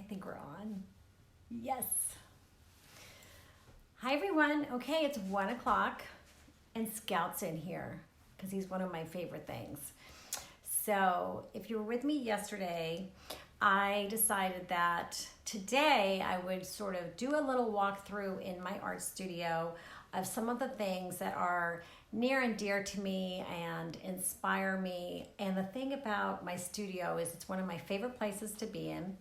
think we're on. Yes. Hi, everyone. Okay, it's 1 o'clock and Scout's in here because he's one of my favorite things. So if you were with me yesterday, I decided that today I would sort of do a little walkthrough in my art studio of some of the things that are near and dear to me and inspire me. And the thing about my studio is it's one of my favorite places to be in.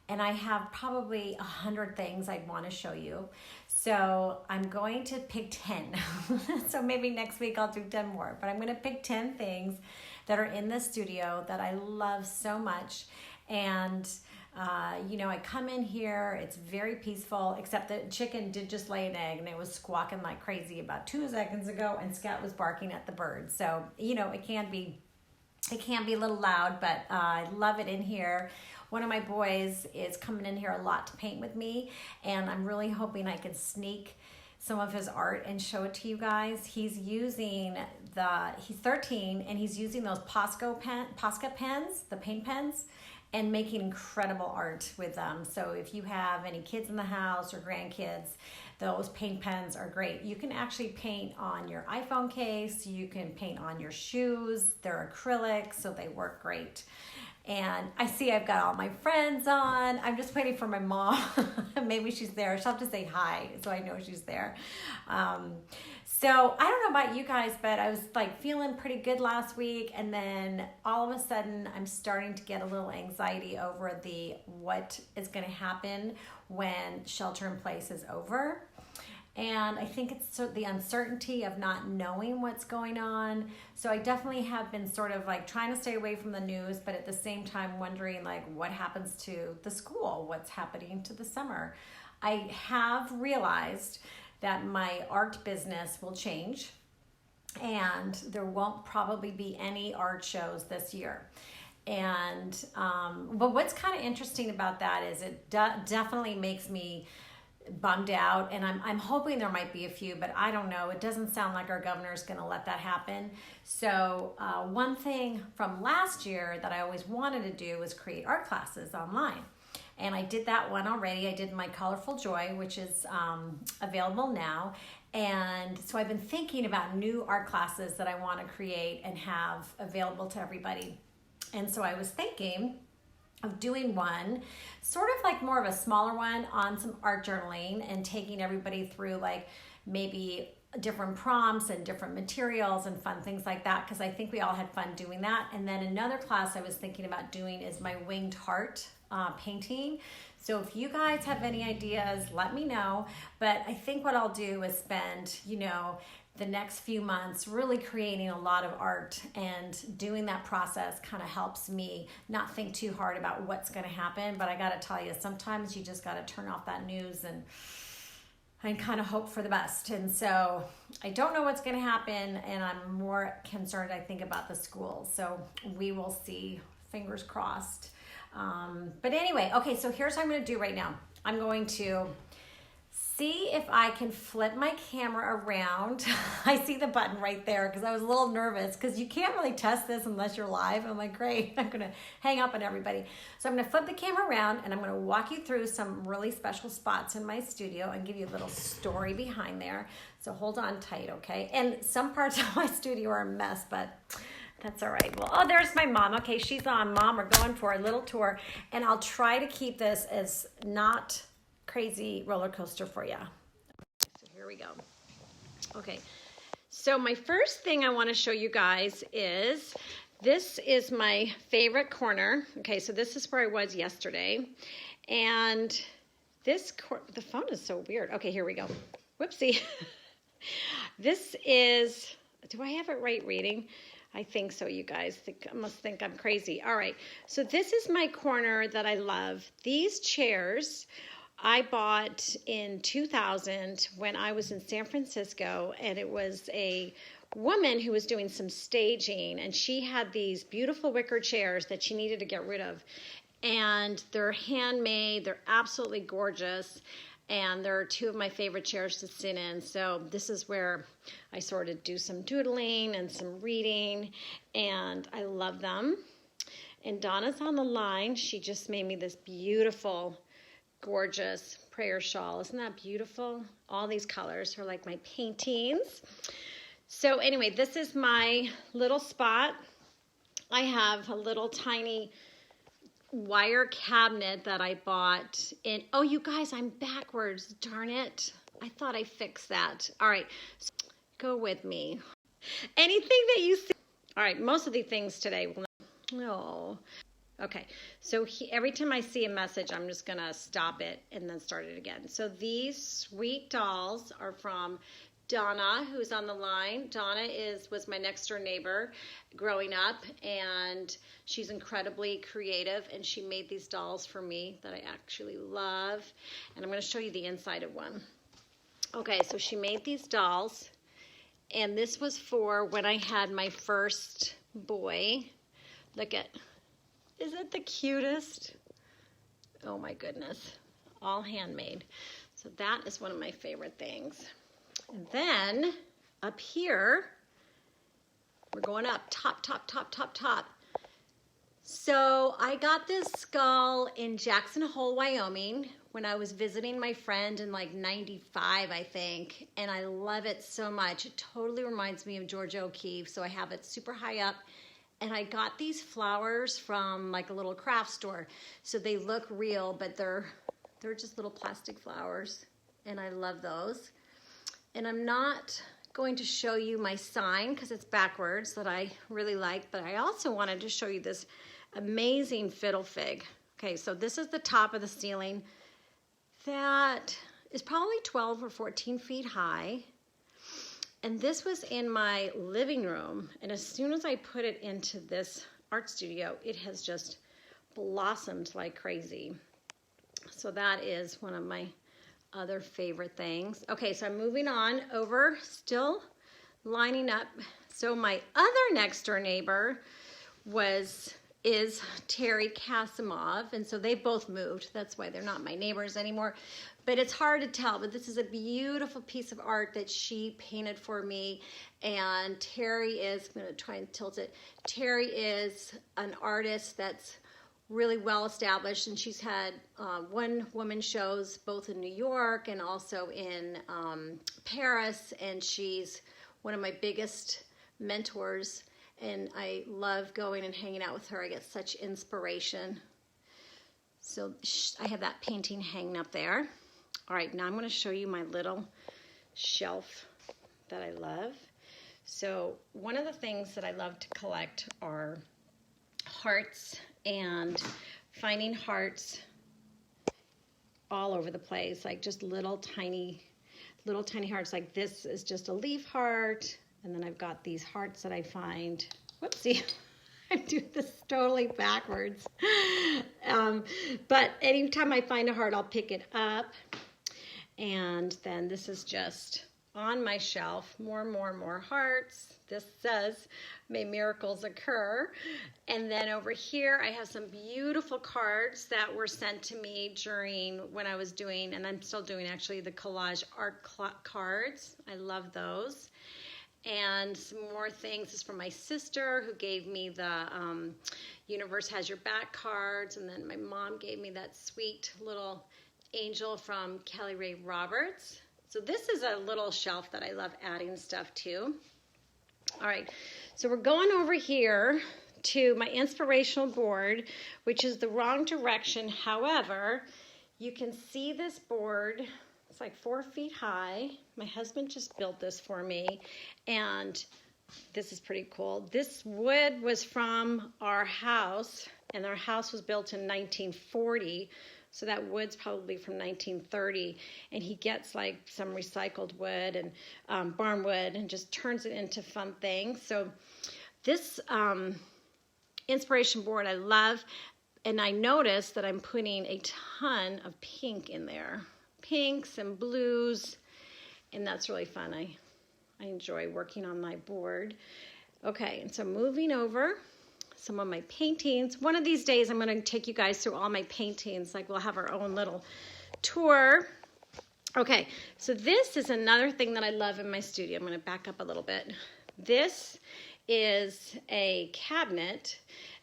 And I have probably 100 things I'd want to show you. So I'm going to pick 10. So maybe next week I'll do 10 more, but I'm going to pick 10 things that are in the studio that I love so much. And I come in here, it's very peaceful, except the chicken did just lay an egg and it was squawking like crazy about 2 seconds ago, and Scout was barking at the bird. So, it can be a little loud, but I love it in here. One of my boys is coming in here a lot to paint with me, and I'm really hoping I can sneak some of his art and show it to you guys. He's 13, and he's using those Posca pens, the paint pens, and making incredible art with them. So if you have any kids in the house or grandkids, those paint pens are great. You can actually paint on your iPhone case, you can paint on your shoes. They're acrylic, so they work great. And I see I've got all my friends on. I'm just waiting for my mom. Maybe she's there. She'll have to say hi so I know she's there. So I don't know about you guys, but I was like feeling pretty good last week. And then all of a sudden I'm starting to get a little anxiety over what is going to happen when shelter in place is over. And I think it's the uncertainty of not knowing what's going on. So I definitely have been sort of like trying to stay away from the news, but at the same time wondering like what happens to the school, what's happening to the summer. I have realized that my art business will change, and there won't probably be any art shows this year. And but what's kind of interesting about that is it definitely makes me bummed out, and I'm hoping there might be a few, but I don't know. It doesn't sound like our governor is going to let that happen. So one thing from last year that I always wanted to do was create art classes online. And I did that one already. I did my Colorful Joy, which is available now. And so I've been thinking about new art classes that I want to create and have available to everybody. And so I was thinking of doing one, sort of like more of a smaller one on some art journaling and taking everybody through like maybe different prompts and different materials and fun things like that, because I think we all had fun doing that. And then another class I was thinking about doing is my winged heart painting. So if you guys have any ideas, let me know. But I think what I'll do is spend, the next few months really creating a lot of art, and doing that process kind of helps me not think too hard about what's going to happen. But I got to tell you, sometimes you just got to turn off that news and kind of hope for the best. And so I don't know what's going to happen, and I'm more concerned, I think, about the schools. So we will see, fingers crossed. But anyway, okay, so here's what I'm going to do right now. I'm going to see if I can flip my camera around. I see the button right there because I was a little nervous, because you can't really test this unless you're live. I'm like, great, I'm going to hang up on everybody. So I'm going to flip the camera around, and I'm going to walk you through some really special spots in my studio and give you a little story behind there. So hold on tight, okay? And some parts of my studio are a mess, but that's all right. Well, oh, there's my mom. Okay, she's on. Mom, we're going for a little tour, and I'll try to keep this as not crazy roller coaster for you. So here we go. Okay, so my first thing I want to show you guys is, this is my favorite corner. Okay, so this is where I was yesterday, and the phone is so weird. Okay, here we go. Whoopsie. This is, do I have it right reading? I think so, you guys. I must think I'm crazy. All right, so this is my corner that I love. These chairs I bought in 2000 when I was in San Francisco, and it was a woman who was doing some staging, and she had these beautiful wicker chairs that she needed to get rid of. And they're handmade, they're absolutely gorgeous, and they're 2 of my favorite chairs to sit in. So this is where I sort of do some doodling and some reading, and I love them. And Donna's on the line. She just made me this beautiful, gorgeous prayer shawl. Isn't that beautiful? All these colors are like my paintings. So anyway, this is my little spot. I have a little tiny wire cabinet that I bought in, oh, you guys, I'm backwards, darn it. I thought I fixed that. All right, so go with me. Anything that you see. All right, most of the things today will not. Oh. Okay, so every time I see a message, I'm just gonna stop it and then start it again. So these sweet dolls are from Donna, who's on the line. Donna was my next door neighbor growing up, and she's incredibly creative, and she made these dolls for me that I actually love. And I'm gonna show you the inside of one. Okay, so she made these dolls, and this was for when I had my first boy. Look at, is it the cutest? Oh my goodness, all handmade. So that is one of my favorite things. And then up here, we're going up, top, top, top, top, top. So I got this skull in Jackson Hole, Wyoming, when I was visiting my friend in like 95, I think. And I love it so much. It totally reminds me of Georgia O'Keeffe. So I have it super high up. And I got these flowers from like a little craft store. So they look real, but they're just little plastic flowers. And I love those. And I'm not going to show you my sign because it's backwards that I really like, but I also wanted to show you this amazing fiddle fig. Okay, so this is the top of the ceiling. That is probably 12 or 14 feet high. And this was in my living room. And as soon as I put it into this art studio, it has just blossomed like crazy. So that is one of my other favorite things. Okay, so I'm moving on over, still lining up. So my other next door neighbor is Terry Kasimov, and so they both moved. That's why they're not my neighbors anymore. But it's hard to tell, but this is a beautiful piece of art that she painted for me. And Terry is, I'm gonna try and tilt it. Terry is an artist that's really well established, and she's had one woman shows both in New York and also in Paris, and she's one of my biggest mentors, and I love going and hanging out with her. I get such inspiration. So I have that painting hanging up there. All right, now I'm going to show you my little shelf that I love. So one of the things that I love to collect are hearts, and finding hearts all over the place, like just little tiny hearts. Like this is just a leaf heart, and then I've got these hearts that I find. Whoopsie, I'm doing this totally backwards. But anytime I find a heart, I'll pick it up. And then this is just on my shelf, more hearts. This says, may miracles occur. And then over here, I have some beautiful cards that were sent to me during when I was doing, and I'm still doing actually, the collage art cards. I love those. And some more things. This is from my sister, who gave me the Universe Has Your Back cards. And then my mom gave me that sweet little angel from Kelly Ray Roberts. So this is a little shelf that I love adding stuff to. All right, so we're going over here to my inspirational board, which is the wrong direction. However, you can see this board. It's like 4 feet high. My husband just built this for me, and this is pretty cool. This wood was from our house, and our house was built in 1940. So that wood's probably from 1930, and he gets like some recycled wood and barn wood and just turns it into fun things. So this inspiration board I love, and I noticed that I'm putting a ton of pink in there. Pinks and blues, and that's really fun. I enjoy working on my board. Okay, and so moving over, some of my paintings. One of these days, I'm going to take you guys through all my paintings. Like, we'll have our own little tour. Okay, so this is another thing that I love in my studio. I'm going to back up a little bit. This is a cabinet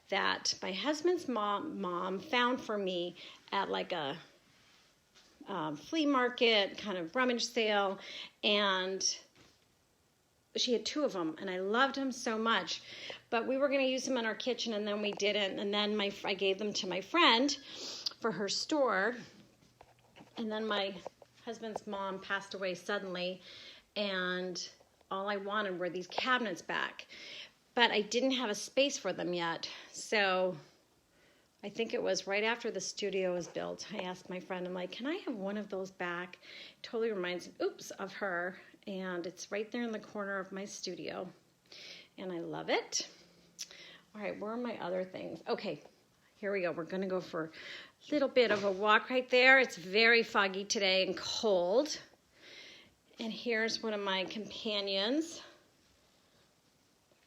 that my husband's mom found for me at like a flea market, kind of rummage sale, and she had 2 of them, and I loved them so much. But we were going to use them in our kitchen, and then we didn't. And then I gave them to my friend for her store. And then my husband's mom passed away suddenly, and all I wanted were these cabinets back. But I didn't have a space for them yet. So I think it was right after the studio was built. I asked my friend, I'm like, can I have one of those back? Totally reminds me, of her. And it's right there in the corner of my studio. And I love it. All right, where are my other things? Okay, here we go. We're going to go for a little bit of a walk right there. It's very foggy today and cold. And here's one of my companions,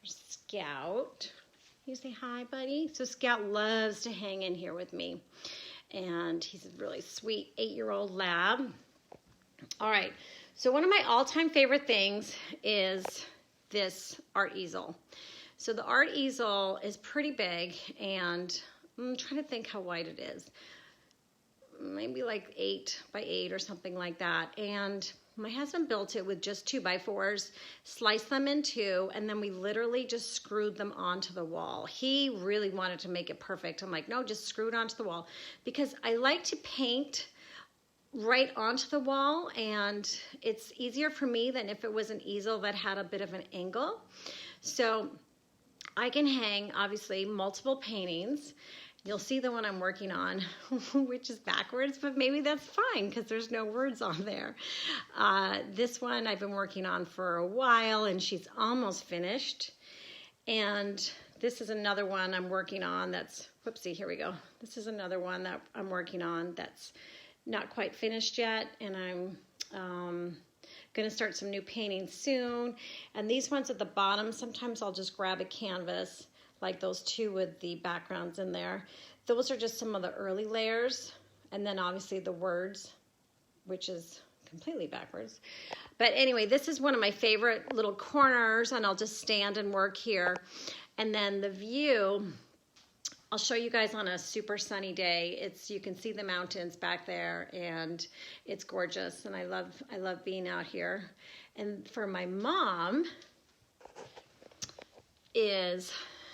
Scout. You say hi, buddy? So Scout loves to hang in here with me. And he's a really sweet 8-year-old lab. All right. So one of my all-time favorite things is this art easel. So the art easel is pretty big, and I'm trying to think how wide it is. Maybe like 8 by 8 or something like that. And my husband built it with just 2x4s, sliced them in 2, and then we literally just screwed them onto the wall. He really wanted to make it perfect. I'm like, no, just screw it onto the wall, because I like to paint right onto the wall, and it's easier for me than if it was an easel that had a bit of an angle. So I can hang, obviously, multiple paintings. You'll see the one I'm working on, which is backwards, but maybe that's fine because there's no words on there. This one I've been working on for a while, and she's almost finished. And this is another one I'm working on that's, whoopsie, here we go. This is another one that I'm working on that's not quite finished yet, and I'm going to start some new paintings soon. And these ones at the bottom, sometimes I'll just grab a canvas, like those 2 with the backgrounds in there. Those are just some of the early layers, and then obviously the words, which is completely backwards. But anyway, this is one of my favorite little corners, and I'll just stand and work here. And then the view, I'll show you guys on a super sunny day. You can see the mountains back there, and it's gorgeous, and I love being out here. And for my mom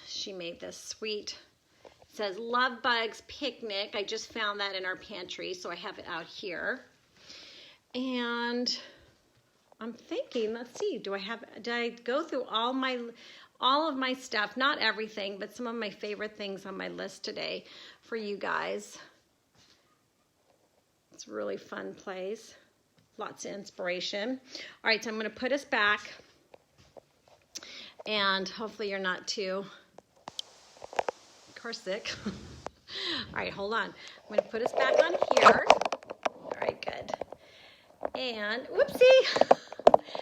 she made this sweet, it says Love Bugs Picnic. I just found that in our pantry, so I have it out here. And I'm thinking, let's see, did I go through all of my stuff? Not everything, but some of my favorite things on my list today for you guys. It's a really fun place. Lots of inspiration. All right, so I'm going to put us back, and hopefully you're not too car sick. All right, hold on. I'm going to put us back on here. All right, good. And whoopsie,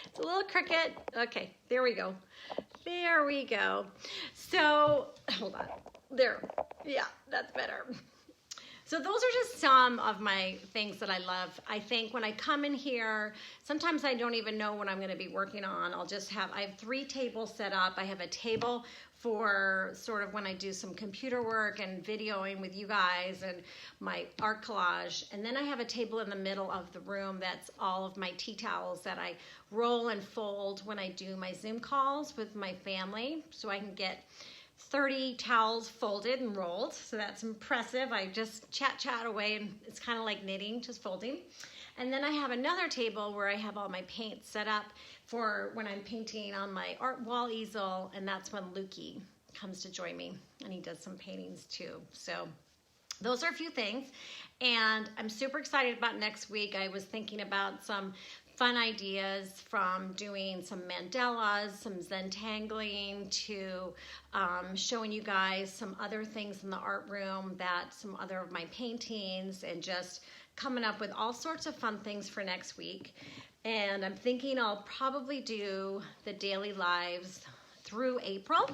it's a little crooked. Okay, there we go. There we go. So, hold on. There. Yeah, that's better. So those are just some of my things that I love. I think when I come in here, sometimes I don't even know what I'm going to be working on. I have 3 tables set up. I have a table for sort of when I do some computer work and videoing with you guys and my art collage. And then I have a table in the middle of the room that's all of my tea towels that I roll and fold when I do my Zoom calls with my family, so I can get 30 towels folded and rolled. So that's impressive. I just chat away, and it's kind of like knitting, just folding. And then I have another table where I have all my paints set up for when I'm painting on my art wall easel, and that's when Lukey comes to join me, and he does some paintings too. So those are a few things, and I'm super excited about next week. I was thinking about some fun ideas, from doing some mandalas, some Zentangling, to showing you guys some other things in the art room, some other of my paintings, and just coming up with all sorts of fun things for next week. And I'm thinking I'll probably do the daily lives through April.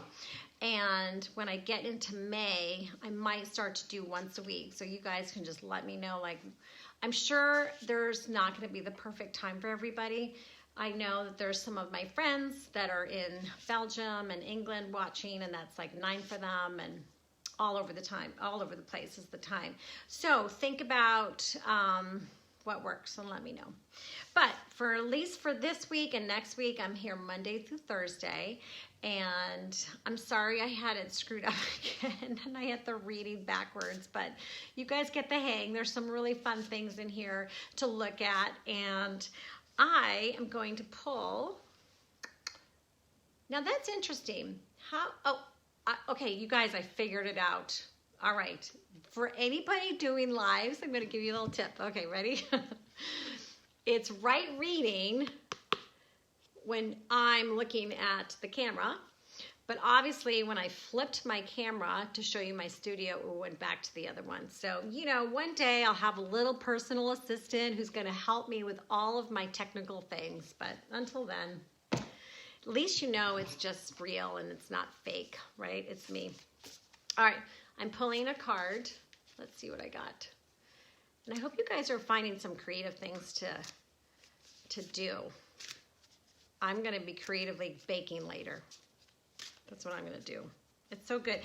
And when I get into May, I might start to do once a week. So you guys can just let me know, like, I'm sure there's not going to be the perfect time for everybody. I know that there's some of my friends that are in Belgium and England watching, and that's like 9 for them. And all over the time, all over the place is the time. So think about what works and let me know. But for at least for this week and next week, I'm here Monday through Thursday. And I'm sorry I had it screwed up again and I had the reading backwards, but you guys get the hang. There's some really fun things in here to look at. And I am going to pull. Now that's interesting. Okay, you guys, I figured it out. All right. For anybody doing lives, I'm going to give you a little tip. Okay, ready? It's right reading when I'm looking at the camera, but obviously when I flipped my camera to show you my studio, it went back to the other one. So, you know, one day I'll have a little personal assistant who's going to help me with all of my technical things, but until then, at least you know it's just real and it's not fake, right? It's me. All right, I'm pulling a card. Let's see what I got. And I hope you guys are finding some creative things to do. I'm going to be creatively baking later. That's what I'm going to do. It's so good.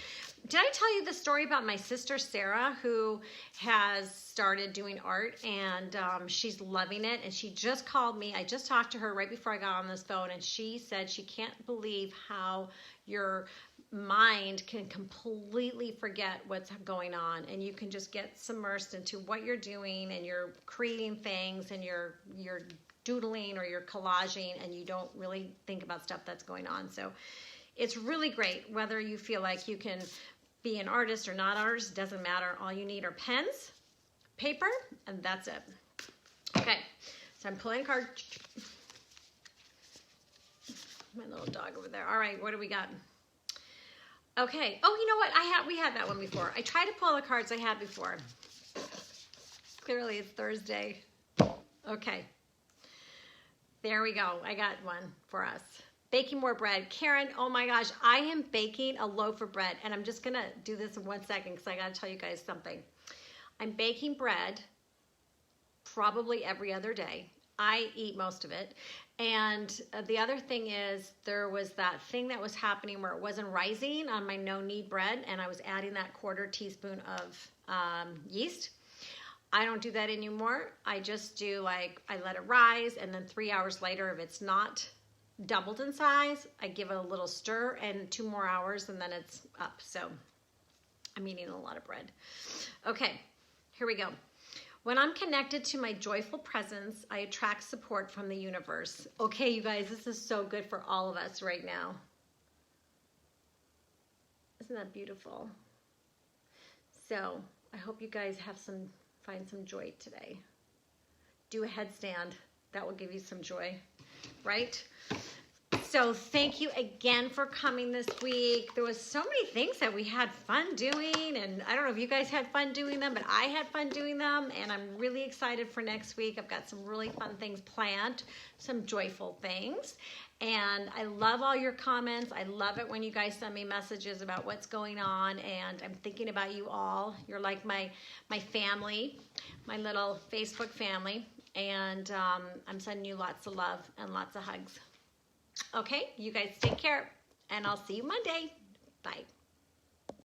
Did I tell you the story about my sister Sarah, who has started doing art, and she's loving it, and she just called me. I just talked to her right before I got on this phone, and she said she can't believe how your mind can completely forget what's going on, and you can just get submersed into what you're doing, and you're creating things, and you're doodling or you're collaging, and you don't really think about stuff that's going on. So it's really great. Whether you feel like you can be an artist or not artist, doesn't matter. All you need are pens, paper, and that's it. Okay, so I'm pulling a card. My little dog over there. All right, what do we got? Okay. Oh, you know what? We had that one before. I tried to pull the cards I had before. Clearly, it's Thursday. Okay. There we go. I got one for us. Baking more bread. Karen, oh my gosh, I am baking a loaf of bread, and I'm just going to do this in 1 second because I got to tell you guys something. I'm baking bread probably every other day. I eat most of it. And the other thing is there was that thing that was happening where it wasn't rising on my no-knead bread, and I was adding that 1/4 teaspoon of yeast. I don't do that anymore. I just do like, I let it rise, and then 3 hours later, if it's not doubled in size, I give it a little stir, and 2 more hours, and then it's up. So I'm eating a lot of bread. Okay, here we go. When I'm connected to my joyful presence, I attract support from the universe. Okay, you guys, this is so good for all of us right now. Isn't that beautiful? So I hope you guys find some joy today. Do a headstand. That will give you some joy, right? So thank you again for coming this week. There was so many things that we had fun doing, and I don't know if you guys had fun doing them, but I had fun doing them, and I'm really excited for next week. I've got some really fun things planned, some joyful things, and I love all your comments. I love it when you guys send me messages about what's going on, and I'm thinking about you all. You're like my family, my little Facebook family, and I'm sending you lots of love and lots of hugs. Okay, you guys take care, and I'll see you Monday. Bye.